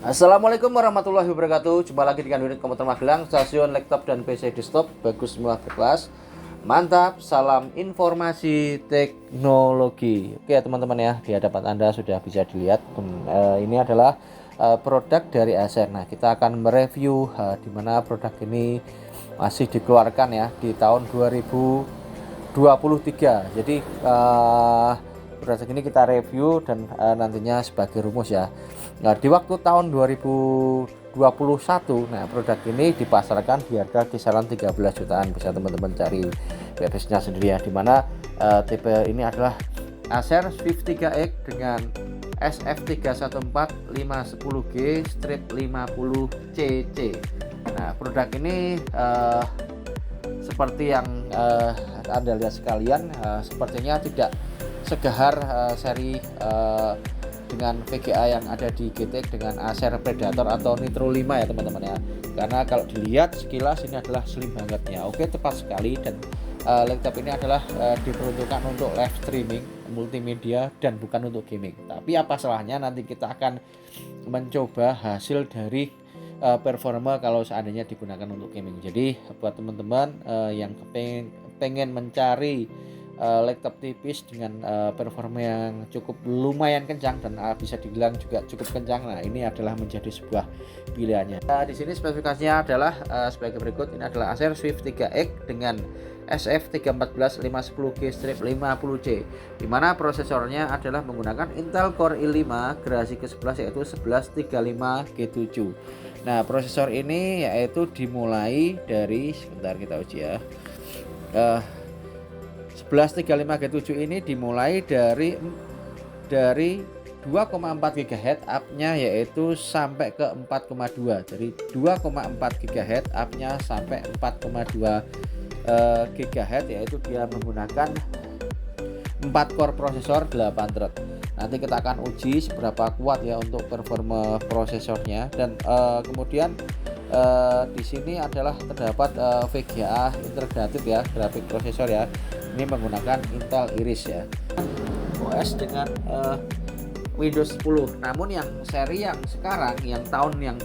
Assalamualaikum warahmatullahi wabarakatuh. Jumpa lagi dengan unit komputer Magelang, stasiun laptop dan PC desktop. Bagus semua berkelas. Mantap, salam informasi teknologi. Oke teman-teman ya, di hadapan Anda sudah bisa dilihat. Ini adalah produk dari Acer. Nah, kita akan mereview di mana produk ini masih dikeluarkan ya di tahun 2023. Jadi produk ini kita review dan nantinya sebagai rumus ya. Nah, di waktu tahun 2021, nah produk ini dipasarkan di harga kisaran 13 jutaan. Bisa teman-teman cari websitenya sendiri ya, dimana tipe ini adalah Acer Swift 3X dengan SF314 510G 50cc. Nah, produk ini seperti yang Anda lihat sekalian, sepertinya tidak segahar seri dengan VGA yang ada di GTX dengan Acer Predator atau Nitro 5 ya teman-teman ya. Karena kalau dilihat sekilas ini adalah slim banget ya. Oke, tepat sekali. Dan laptop ini adalah diperuntukkan untuk live streaming, multimedia, dan bukan untuk gaming. Tapi apa salahnya nanti kita akan mencoba hasil dari performa kalau seandainya digunakan untuk gaming. Jadi buat teman-teman yang pengen mencari laptop tipis dengan performa yang cukup lumayan kencang dan bisa dibilang juga cukup kencang. Nah, ini adalah menjadi sebuah pilihannya. Di sini spesifikasinya adalah sebagai berikut. Ini adalah Acer Swift 3X dengan SF314 510G-50C, di mana prosesornya adalah menggunakan Intel Core i5 generasi ke-11 yaitu 1135G7. Nah, prosesor ini yaitu dimulai dari, sebentar kita uji ya. 1135G7 ini dimulai dari 2,4 GHz up-nya yaitu sampai ke 4,2. Dari 2,4 GHz up-nya sampai 4,2 GHz, yaitu dia menggunakan 4 core prosesor 8 thread. Nanti kita akan uji seberapa kuat ya untuk performa prosesornya. Dan kemudian di sini adalah terdapat VGA integratif ya, grafik prosesor ya. Ini menggunakan Intel Iris ya. OS dengan Windows 10. Namun yang seri yang sekarang yang tahun yang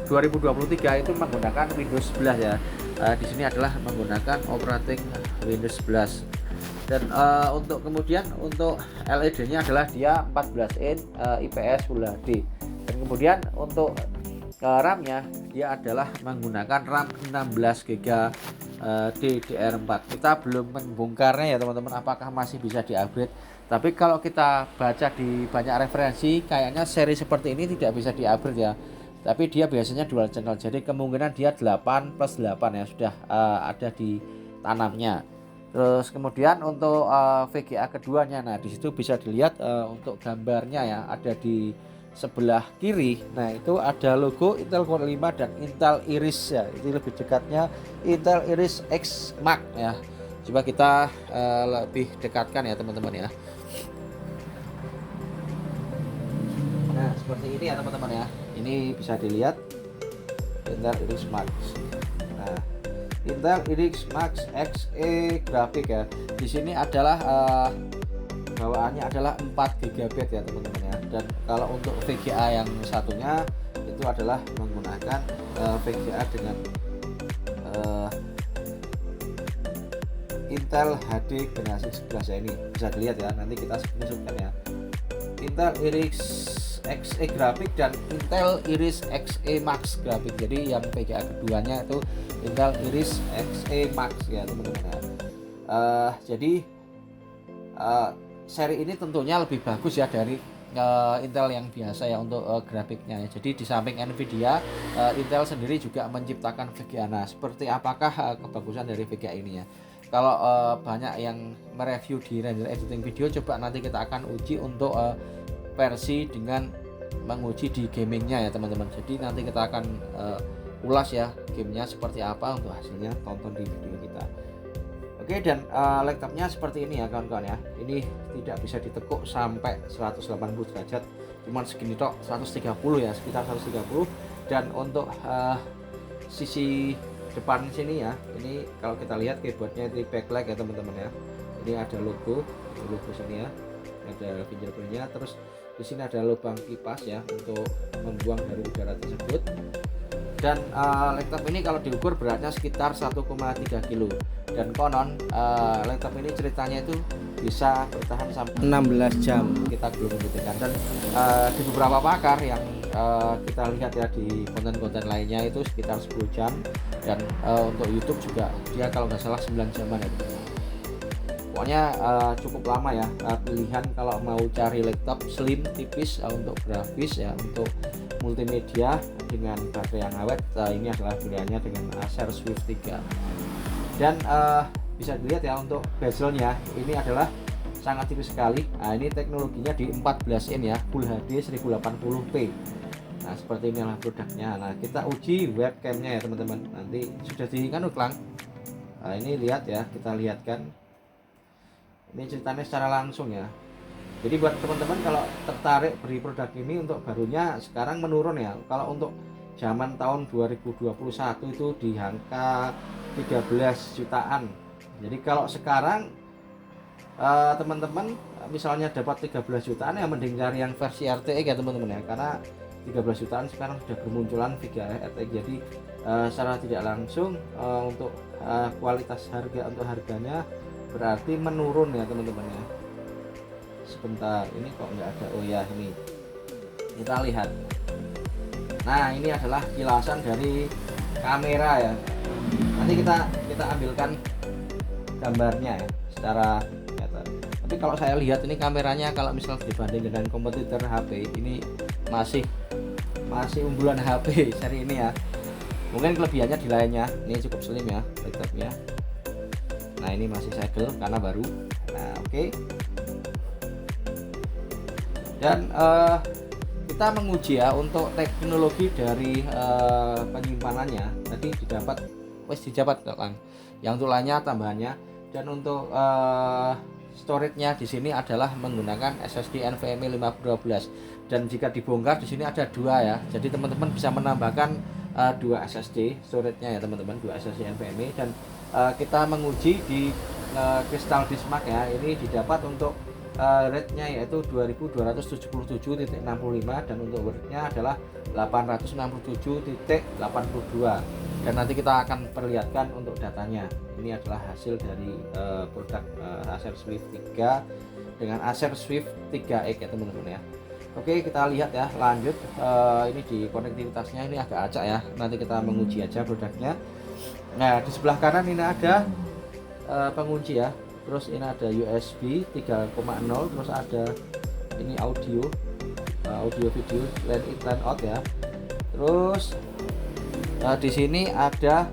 2023 itu menggunakan Windows 11 ya. Di sini adalah menggunakan operating Windows 11. Dan untuk kemudian untuk LED-nya adalah dia 14 in IPS Full HD. Dan kemudian untuk RAM-nya dia adalah menggunakan RAM 16 GB DDR4. Kita belum membongkarnya ya teman-teman, apakah masih bisa di-upgrade. Tapi kalau kita baca di banyak referensi, kayaknya seri seperti ini tidak bisa di-upgrade ya. Tapi dia biasanya dual channel. Jadi kemungkinan dia 8+8 ya sudah ada di tanamnya. Terus kemudian untuk VGA keduanya, nah disitu bisa dilihat untuk gambarnya ya, ada di sebelah kiri. Nah, itu ada logo Intel Core 5 dan Intel Iris ya. Ini lebih dekatnya Intel Iris X Max ya. Coba kita lebih dekatkan ya teman-teman ya. Nah, seperti ini ya teman-teman ya. Ini bisa dilihat Intel Iris Max. Nah, Intel Iris Max Xe grafik ya. Di sini adalah bawaannya adalah 4 GB ya teman-teman ya. Dan kalau untuk VGA yang satunya itu adalah menggunakan VGA dengan Intel HD generasi 11 ya. Ini bisa dilihat ya, nanti kita screenshotkan ya. Intel Iris Xe grafik dan Intel Iris Xe Max grafik. Jadi yang VGA keduanya itu Intel Iris Xe Max ya teman-teman ya. Jadi seri ini tentunya lebih bagus ya dari Intel yang biasa ya untuk grafiknya ya. Jadi di samping Nvidia, Intel sendiri juga menciptakan VGA. Nah, seperti apakah kebagusan dari VGA ini ya? Kalau banyak yang mereview di render editing video, coba nanti kita akan uji untuk versi dengan menguji di gamingnya ya teman-teman. Jadi nanti kita akan ulas ya gamenya seperti apa, untuk hasilnya tonton di video kita. Oke, dan laptopnya seperti ini ya kawan-kawan ya. Ini tidak bisa ditekuk sampai 180 derajat, cuman segini tok, 130 ya, sekitar 130. Dan untuk sisi depan sini ya, ini kalau kita lihat keyboardnya itu backlight ya teman-teman ya. Ini ada logo sini ya, ada fingerprintnya. Terus Di sini ada lubang kipas ya untuk membuang dari udara tersebut. Dan laptop ini kalau diukur beratnya sekitar 1,3 kilo, dan konon laptop ini ceritanya itu bisa bertahan sampai 16 jam, kita belum membuktikan. Dan di beberapa pakar yang kita lihat ya di konten-konten lainnya itu sekitar 10 jam, dan untuk YouTube juga dia kalau nggak salah 9 jaman ya. Pokoknya cukup lama ya pilihan kalau mau cari laptop slim tipis untuk grafis ya, untuk multimedia dengan baterai yang awet. Ini adalah pilihannya dengan Acer Swift 3. Dan bisa dilihat ya untuk bezelnya ini adalah sangat tipis sekali. Nah, ini teknologinya di 14 in ya, Full HD 1080p. Nah, seperti inilah produknya. Nah, kita uji webcamnya ya teman-teman. Nanti sudah uklang. Nah, ini lihat ya, kita lihatkan. Ini ceritanya secara langsung ya. Jadi buat teman-teman kalau tertarik beli produk ini untuk barunya sekarang menurun ya. Kalau untuk zaman tahun 2021 itu di angka 13 jutaan. Jadi kalau sekarang teman-teman misalnya dapat 13 jutaan ya mending cari yang versi RTX ya teman-teman ya. Karena 13 jutaan sekarang sudah bermunculan VGA RTX. Jadi secara tidak langsung untuk kualitas harga untuk harganya berarti menurun ya teman-teman ya. Sebentar, ini kok nggak ada. Oh ya, ini kita lihat. Nah, ini adalah kilasan dari kamera ya. Nanti kita ambilkan gambarnya ya secara nyata. Tapi kalau saya lihat ini kameranya kalau misal dibanding dengan kompetitor HP ini masih unggulan HP seri ini ya. Mungkin kelebihannya di lainnya. Ini cukup slim ya laptopnya. Nah, ini masih segel karena baru. Nah, oke. Dan kita menguji ya untuk teknologi dari penyimpanannya. Tadi didapat Kang. Yang tulangnya tambahannya, dan untuk storage-nya di sini adalah menggunakan SSD NVMe 512. Dan jika dibongkar di sini ada dua ya. Jadi teman-teman bisa menambahkan dua SSD storage-nya ya teman-teman, dua SSD NVMe. Dan kita menguji di Crystal Bismarck ya. Ini didapat untuk rate-nya yaitu 2277.65, dan untuk word-nya adalah 867.82. Dan nanti kita akan perlihatkan untuk datanya. Ini adalah hasil dari produk Acer Swift 3 dengan Acer Swift 3X ya teman-teman ya. Oke, kita lihat ya, lanjut. Ini di konektivitasnya ini agak acak ya. Nanti kita menguji aja produknya. Nah, di sebelah kanan ini ada pengunci ya. Terus ini ada USB 3.0, terus ada ini audio video line in line out ya. Terus di sini ada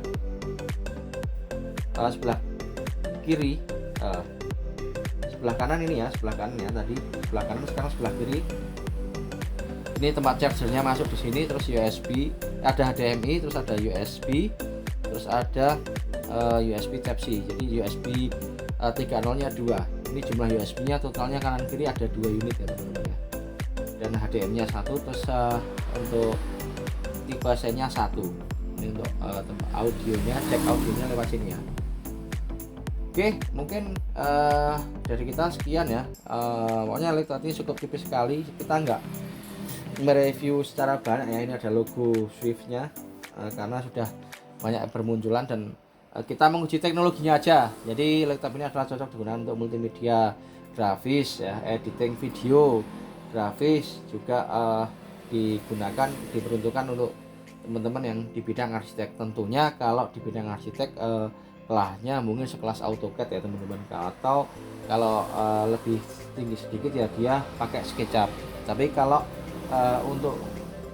sebelah kiri, sebelah kanan ini ya, sebelah kanan ya tadi, sebelah kanan, sekarang sebelah kiri. Ini tempat chargernya masuk di sini, terus USB, ada HDMI, terus ada USB, terus ada USB Type C. Jadi USB 3.0 nya 2. Ini jumlah USB nya totalnya kanan kiri ada 2 unit ya teman-teman ya. Dan HDMI nya 1, terus untuk tipe C nya 1. Ini untuk audionya, cek audionya lewat sini ya. Oke, mungkin dari kita sekian ya. Pokoknya laptop ini cukup tipis sekali. Kita nggak mereview secara banyak ya. Ini ada logo Swift nya karena sudah banyak bermunculan, dan kita menguji teknologinya aja. Jadi laptop ini adalah cocok digunakan untuk multimedia, grafis ya, editing video, grafis juga diperuntukkan untuk teman-teman yang di bidang arsitek. Tentunya kalau di bidang arsitek kelasnya mungkin sekelas AutoCAD ya teman-teman, atau kalau lebih tinggi sedikit ya dia pakai SketchUp. Tapi kalau untuk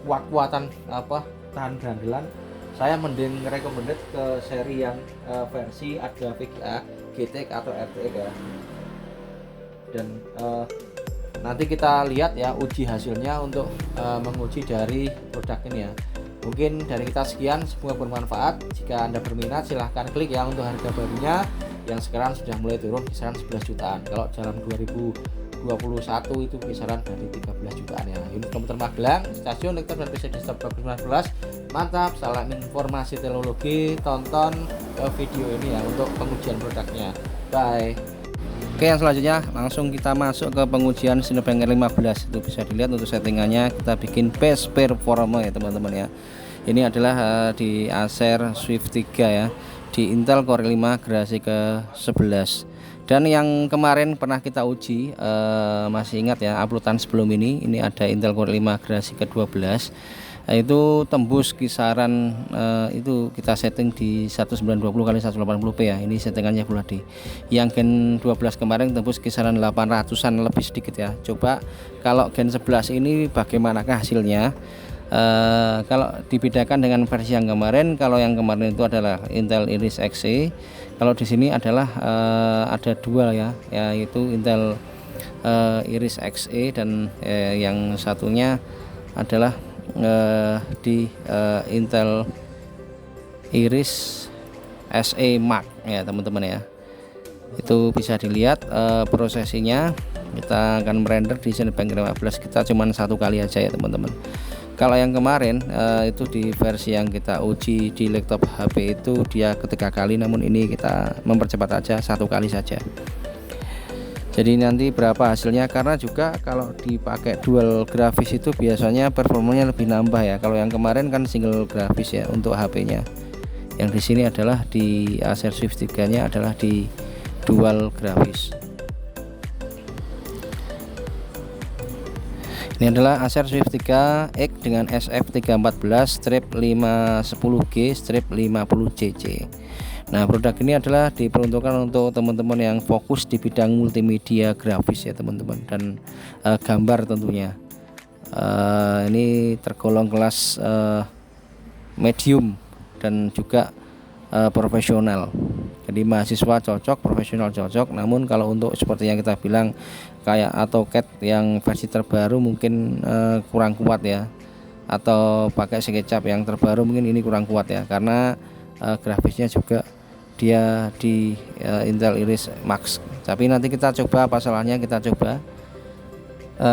kuat-kuatan tahan berandalan, saya mending recommended ke seri yang versi ada VGA, GTX atau RTX ya. Dan nanti kita lihat ya uji hasilnya untuk menguji dari produk ini ya. Mungkin dari kita sekian, semoga bermanfaat. Jika Anda berminat silahkan klik ya untuk harga barunya yang sekarang sudah mulai turun kisaran 11 jutaan. Kalau dalam 2021 itu kisaran dari 13 jutaan ya. Unit komputer Magelang, stasiun laptop dan PC desktop 2019. Mantap, salam informasi teknologi. Tonton video ini ya untuk pengujian produknya. Bye. Oke, yang selanjutnya langsung kita masuk ke pengujian Cinebench R15. Itu bisa dilihat untuk settingannya kita bikin base performa ya teman-teman ya. Ini adalah di Acer Swift 3 ya, di Intel Core 5 generasi ke-11. Dan yang kemarin pernah kita uji, masih ingat ya uploadan sebelum ini ada Intel Core 5 generasi ke-12. Itu tembus kisaran itu kita setting di 1920x1080p ya. Ini settingannya Full HD. Yang Gen 12 kemarin tembus kisaran 800-an lebih sedikit ya. Coba kalau Gen 11 ini bagaimanakah hasilnya? Kalau dibedakan dengan versi yang kemarin, kalau yang kemarin itu adalah Intel Iris Xe. Kalau di sini adalah ada dual ya, yaitu Intel Iris Xe dan yang satunya adalah di Intel Iris Xe Max ya teman-teman ya. Itu bisa dilihat prosesinya. Kita akan merender di Cinebench 15 kita cuman satu kali aja ya teman-teman. Kalau yang kemarin itu di versi yang kita uji di laptop HP itu dia ketiga kali, namun ini kita mempercepat aja satu kali saja. Jadi nanti berapa hasilnya, karena juga kalau dipakai dual grafis itu biasanya performanya lebih nambah ya. Kalau yang kemarin kan single grafis ya untuk HP-nya. Yang di sini adalah di Acer Swift 3-nya adalah di dual grafis. Ini adalah Acer Swift 3X dengan SF314-510G-50CC. Nah, produk ini adalah diperuntukkan untuk teman-teman yang fokus di bidang multimedia grafis ya teman-teman, dan gambar tentunya. Ini tergolong kelas medium dan juga profesional. Jadi mahasiswa cocok, profesional cocok. Namun kalau untuk seperti yang kita bilang kayak AutoCAD yang versi terbaru mungkin kurang kuat ya, atau pakai SketchUp yang terbaru mungkin ini kurang kuat ya, karena grafisnya juga dia di Intel Iris Max. Tapi nanti kita coba apa salahnya, kita coba.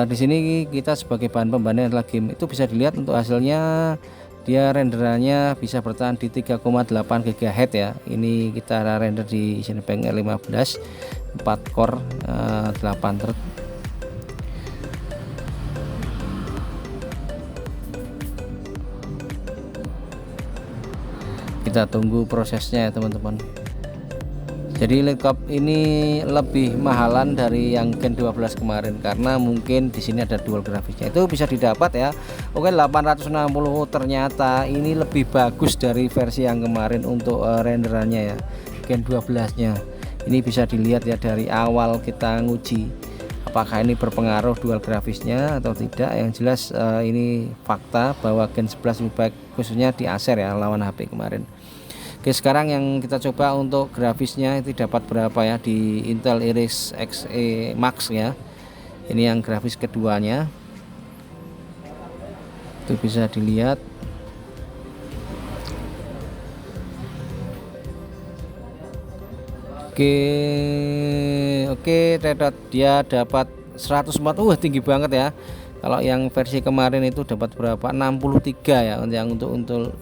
Di sini kita sebagai bahan pembanding adalah game. Itu bisa dilihat untuk hasilnya dia renderannya bisa bertahan di 3,8 GHz ya. Ini kita render di Cinebench R15 4 core 8 thread. Kita tunggu prosesnya ya teman-teman. Jadi laptop ini lebih mahalan dari yang Gen 12 kemarin karena mungkin di sini ada dual grafisnya. Itu bisa didapat ya. Oke, 860 ternyata ini lebih bagus dari versi yang kemarin untuk renderannya ya. Gen 12-nya. Ini bisa dilihat ya dari awal kita nguji apakah ini berpengaruh dual grafisnya atau tidak. Yang jelas ini fakta bahwa Gen 11 lebih baik khususnya di Acer ya lawan HP kemarin. Oke, sekarang yang kita coba untuk grafisnya itu dapat berapa ya di Intel Iris Xe Max ya. Ini yang grafis keduanya. Itu bisa dilihat. Oke, dia dapat 104. Tinggi banget ya. Kalau yang versi kemarin itu dapat berapa? 63 ya yang untuk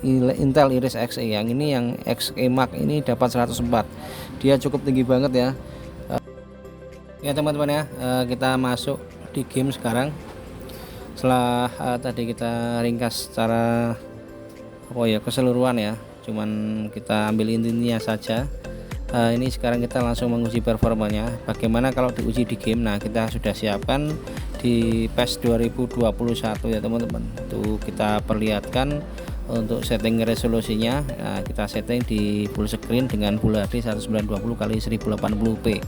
Intel Iris Xe. Yang ini yang Xe Max ini dapat 104. Dia cukup tinggi banget ya. Ya teman-teman ya, kita masuk di game sekarang. Setelah tadi kita ringkas secara keseluruhan ya. Cuman kita ambil intinya saja. Ini sekarang kita langsung menguji performanya. Bagaimana kalau diuji di game? Nah, kita sudah siapkan di PES 2021 ya teman-teman. Itu kita perlihatkan untuk setting resolusinya. Nah, kita setting di full screen dengan Full HD 1920x1080p.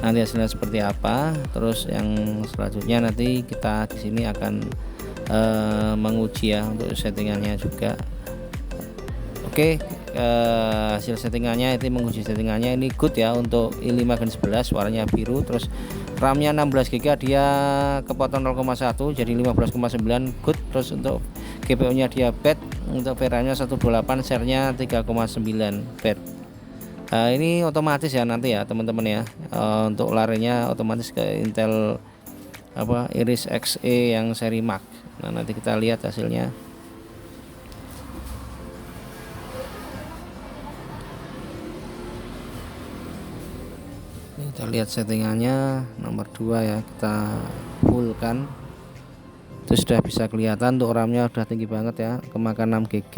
Nanti hasilnya seperti apa? Terus yang selanjutnya nanti kita di sini akan menguji ya untuk settingannya juga. Oke, hasil settingannya itu menguji settingannya ini good ya untuk i5 Gen 11 warnanya biru. Terus RAM-nya 16 GB, dia kepotong 0,1 jadi 15,9 good. Terus untuk GPU-nya dia bed, untuk VRAM-nya 128, share-nya 3,9 bed. Ini otomatis ya nanti ya teman-teman ya. Untuk larinya otomatis ke Intel Iris Xe yang seri Max. Nah, nanti kita lihat hasilnya. Ini kita lihat settingannya nomor 2 ya, kita fullkan. Itu sudah bisa kelihatan untuk RAM-nya udah tinggi banget ya, kemakan 6 GB.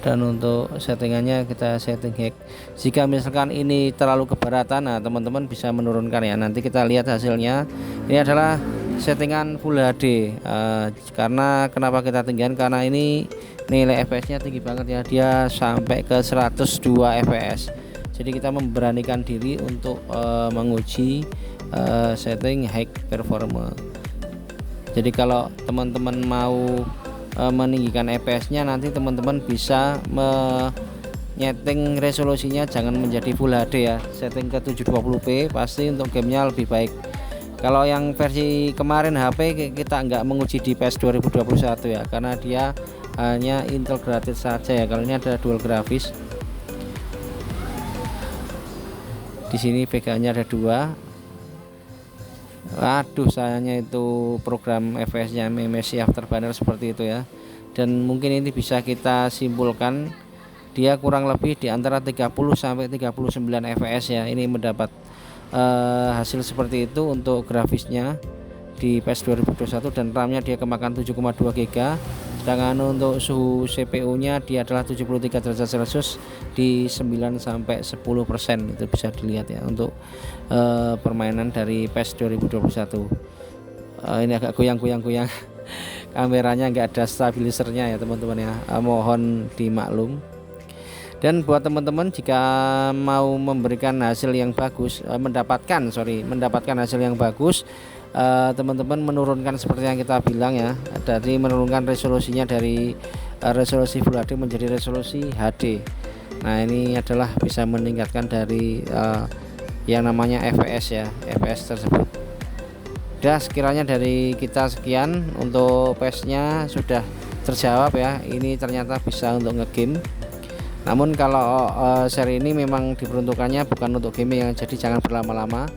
Dan untuk settingannya kita setting hack. Jika misalkan ini terlalu keberatan, nah teman-teman bisa menurunkan ya. Nanti kita lihat hasilnya. Ini adalah settingan Full HD. Karena kenapa kita tinggikan? Karena ini nilai FPS-nya tinggi banget ya. Dia sampai ke 102 FPS. Jadi kita memberanikan diri untuk menguji setting high performance. Jadi kalau teman-teman mau meninggikan FPS nya, nanti teman-teman bisa menyeting resolusinya jangan menjadi Full HD ya, setting ke 720p, pasti untuk gamenya lebih baik. Kalau yang versi kemarin HP kita nggak menguji di PES 2021 ya, karena dia hanya Intel gratis saja ya. Kalau ini ada dual grafis, di sini VGA-nya ada 2. Aduh, sayangnya itu program FPS-nya MSI Afterburner seperti itu ya. Dan mungkin ini bisa kita simpulkan dia kurang lebih di antara 30 sampai 39 fps ya. Ini mendapat hasil seperti itu untuk grafisnya di PES 2021, dan RAM-nya dia kemakan 7,2 GB. Sedangkan untuk suhu CPU-nya dia adalah 73 derajat Celcius di 9 sampai 10%. Itu bisa dilihat ya untuk permainan dari PES 2021. Ini agak goyang-goyang kameranya, nggak ada stabilisernya ya teman-teman ya, mohon dimaklum. Dan buat teman-teman jika mau memberikan hasil yang bagus, mendapatkan hasil yang bagus, teman-teman menurunkan seperti yang kita bilang ya, dari menurunkan resolusinya dari resolusi Full HD menjadi resolusi HD. Nah, ini adalah bisa meningkatkan dari yang namanya FPS ya, FPS tersebut. Udah, sekiranya dari kita sekian untuk PES-nya sudah terjawab ya. Ini ternyata bisa untuk ngegame. Namun kalau seri ini memang diperuntukannya bukan untuk gaming ya, jadi jangan berlama-lama.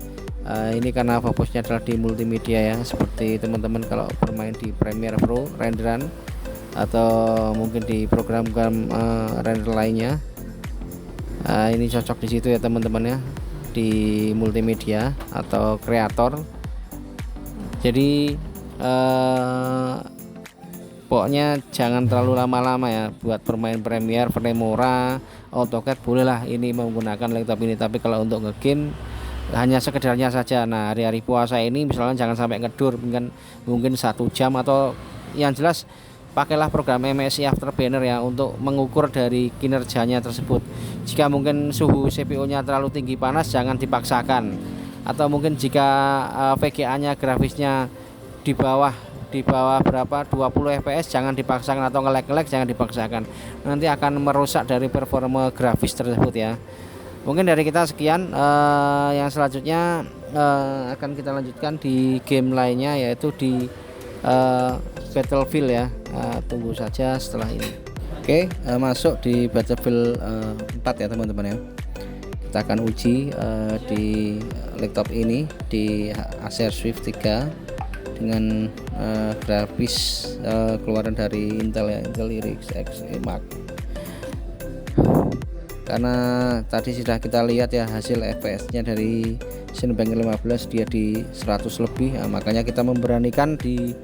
Ini karena fokusnya adalah di multimedia ya, seperti teman-teman kalau bermain di Premiere Pro renderan atau mungkin di program-program render lainnya, ini cocok di situ ya teman-teman ya, di multimedia atau kreator. Jadi pokoknya jangan terlalu lama-lama ya buat bermain Premiere, Filmora, AutoCAD bolehlah ini menggunakan laptop ini, tapi kalau untuk ngegame hanya sekedarnya saja. Nah, hari-hari puasa ini misalnya jangan sampai ngedur, mungkin 1 jam, atau yang jelas pakailah program MSI Afterburner ya untuk mengukur dari kinerjanya tersebut. Jika mungkin suhu CPU-nya terlalu tinggi panas, jangan dipaksakan. Atau mungkin jika VGA-nya grafisnya di bawah berapa 20 fps, jangan dipaksakan, atau nge-lag jangan dipaksakan, nanti akan merusak dari performa grafis tersebut ya. Mungkin dari kita sekian. Yang selanjutnya akan kita lanjutkan di game lainnya, yaitu di Battlefield ya. Tunggu saja setelah ini. Oke, masuk di Battlefield 4 ya teman-teman ya. Kita akan uji di laptop ini, di Acer Swift 3 dengan grafis keluaran dari Intel ya, Intel Iris Xe Mark. Karena tadi sudah kita lihat ya hasil FPS-nya dari Cinebench 15 dia di 100 lebih. Nah, makanya kita memberanikan di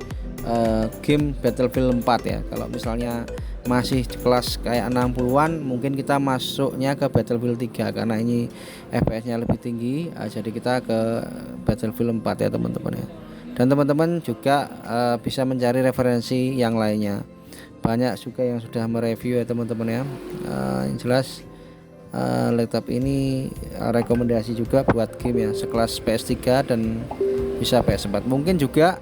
game Battlefield 4 ya. Kalau misalnya masih di kelas kayak 60-an, mungkin kita masuknya ke Battlefield 3 karena ini FPS-nya lebih tinggi. Jadi kita ke Battlefield 4 ya teman-teman ya. Dan teman-teman juga bisa mencari referensi yang lainnya. Banyak juga yang sudah mereview ya teman-teman ya. Yang jelas laptop ini rekomendasi juga buat game ya, sekelas PS3 dan bisa PS4. Mungkin juga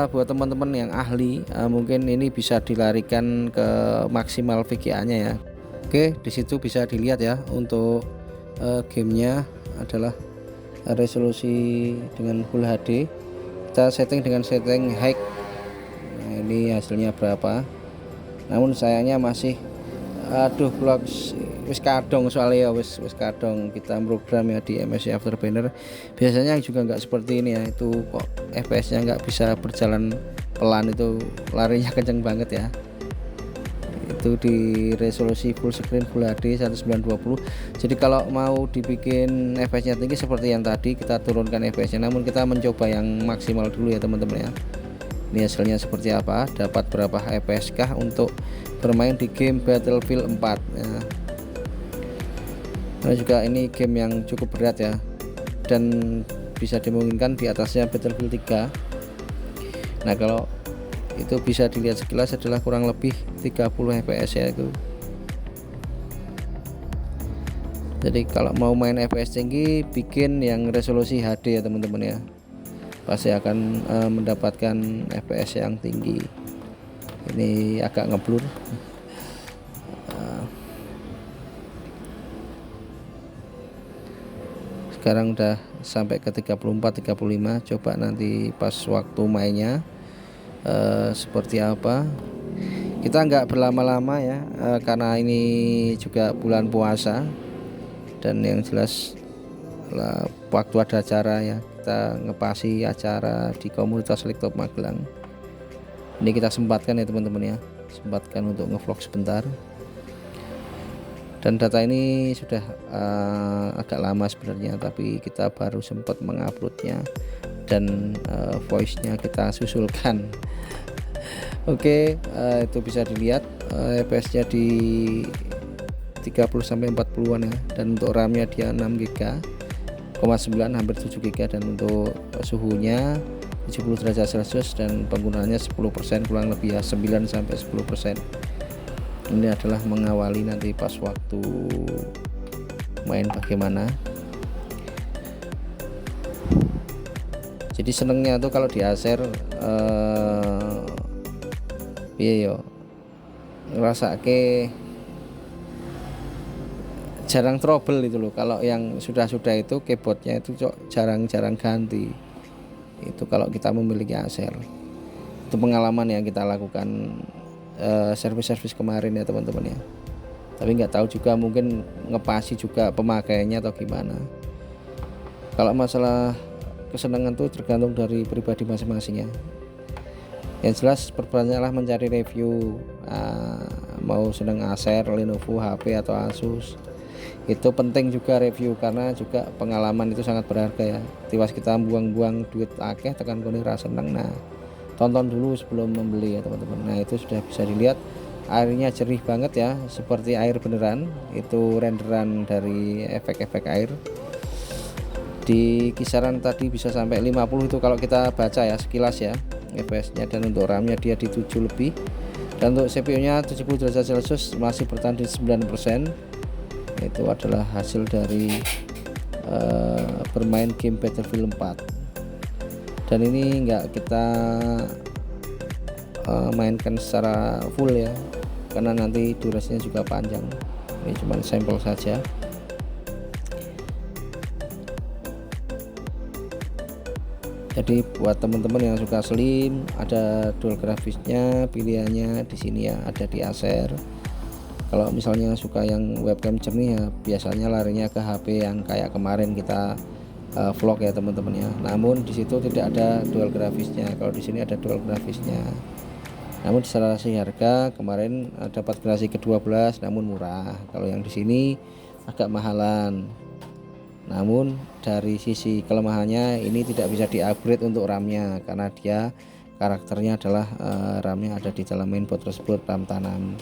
buat teman-teman yang ahli, mungkin ini bisa dilarikan ke maksimal VGA-nya ya. Oke, di situ bisa dilihat ya untuk gamenya adalah resolusi dengan Full HD. Kita setting dengan setting high. Nah, ini hasilnya berapa? Namun sayangnya masih vlog wis kadong, soalnya ya wis kadong kita program ya di MSI Afterburner. Biasanya juga nggak seperti ini ya, itu kok FPS-nya nggak bisa berjalan pelan, itu larinya kenceng banget ya. itu di resolusi full screen Full HD 1920. Jadi kalau mau dibikin FPS nya tinggi seperti yang tadi, kita turunkan FPS nya, namun kita mencoba yang maksimal dulu ya teman-teman ya. Ini hasilnya seperti apa, dapat berapa FPS kah untuk bermain di game Battlefield 4 ya. Nah juga ini game yang cukup berat ya, dan bisa dimungkinkan di atasnya Battlefield 3. Nah kalau itu bisa dilihat sekilas adalah kurang lebih 30 fps ya itu. Jadi kalau mau main fps tinggi, bikin yang resolusi HD ya teman-teman ya, pasti akan mendapatkan fps yang tinggi. Ini agak ngeblur. Sekarang udah sampai ke 34 35. Coba nanti pas waktu mainnya seperti apa. Kita nggak berlama-lama ya, karena ini juga bulan puasa, dan yang jelas lah, waktu ada acara ya, kita ngepasi acara di komunitas laptop Magelang. Ini kita sempatkan ya teman-teman ya, sempatkan untuk ngevlog sebentar. Dan data ini sudah agak lama sebenarnya, tapi kita baru sempat menguploadnya dan voice-nya kita susulkan. Oke, itu bisa dilihat FPS-nya di 30 sampai 40-an ya, dan untuk RAM-nya dia 6 GB, 9 hampir 7 GB, dan untuk suhunya 70 derajat Celcius dan penggunaannya 10% kurang lebih ya, 9 sampai 10%. Ini adalah mengawali nanti pas waktu main bagaimana. Jadi senengnya tuh kalau di Acer yo ngerasake jarang trouble itu loh. Kalau yang sudah itu keyboardnya itu jarang-jarang ganti. Itu kalau kita memiliki Acer. Itu pengalaman yang kita lakukan servis-servis kemarin ya teman-teman ya. Tapi nggak tahu juga, mungkin ngepasi juga pemakaiannya atau gimana. Kalau masalah kesenangan tuh tergantung dari pribadi masing-masing ya. Yang jelas perbanyaklah mencari review, mau seneng Acer, Lenovo, HP atau Asus. Itu penting juga review, karena juga pengalaman itu sangat berharga ya. Tiwas kita buang-buang duit akeh tekan kone ra seneng. Nah, tonton dulu sebelum membeli ya teman-teman. Nah itu sudah bisa dilihat airnya jernih banget ya, seperti air beneran. Itu renderan dari efek-efek air. Di kisaran tadi bisa sampai 50 itu kalau kita baca ya sekilas ya fps nya, dan untuk RAM nya dia di 7 lebih, dan untuk CPU nya 70 derajat Celcius masih bertahan di 9%. Itu adalah hasil dari bermain game Battlefield 4. Dan ini enggak kita mainkan secara full ya, karena nanti durasinya juga panjang. Ini cuma sampel saja. Jadi buat teman-teman yang suka slim, ada dual grafisnya, pilihannya di sini ya, ada di Acer. Kalau misalnya suka yang webcam jernih ya, biasanya larinya ke HP yang kayak kemarin kita vlog ya teman-teman ya. Namun di situ tidak ada dual grafisnya. Kalau di sini ada dual grafisnya. Namun secara harga kemarin dapat generasi ke-12 namun murah. Kalau yang di sini agak mahalan. Namun dari sisi kelemahannya ini tidak bisa di-upgrade untuk RAM-nya, karena dia karakternya adalah RAM-nya ada di dalam mainboard tersebut, RAM tanam.